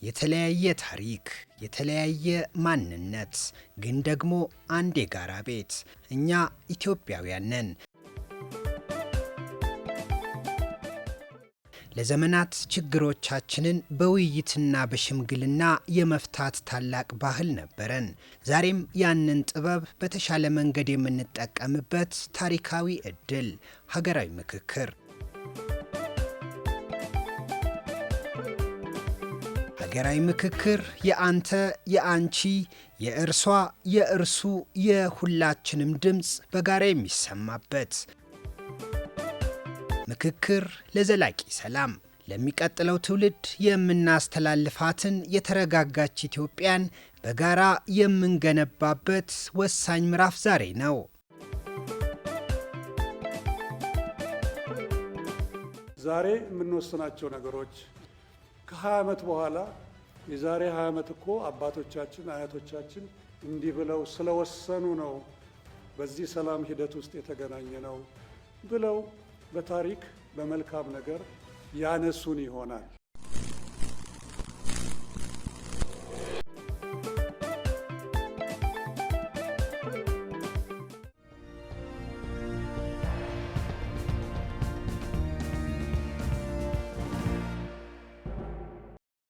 የተለያየ ታሪክ፣ የተለያየ ማንነት፣ ግን ደግሞ አንድ የጋራ ቤት። እኛ ኢትዮጵያውያን ነን። ለዘመናት ችግሮቻችንን በውይይትና በሽምግልና የመፍታት ታላቅ ባህል ነበረን። ዛሬም ያንን ጥበብ በተሻለ መንገድ የምንጠቀምበት ታሪካዊ ዕድል፣ ሀገራዊ ምክክር። ሀገራዊ ምክክር የአንተ፣ የአንቺ፣ የእርሷ፣ የእርሱ፣ የሁላችንም ድምፅ በጋራ የሚሰማበት ምክክር ለዘላቂ ሰላም፣ ለሚቀጥለው ትውልድ የምናስተላልፋትን የተረጋጋች ኢትዮጵያን በጋራ የምንገነባበት ወሳኝ ምዕራፍ ዛሬ ነው። ዛሬ የምንወስናቸው ነገሮች ከ20 ዓመት በኋላ የዛሬ 20 ዓመት እኮ አባቶቻችን አያቶቻችን እንዲህ ብለው ስለወሰኑ ነው በዚህ ሰላም ሂደት ውስጥ የተገናኘ ነው ብለው በታሪክ በመልካም ነገር ያነሱን ይሆናል።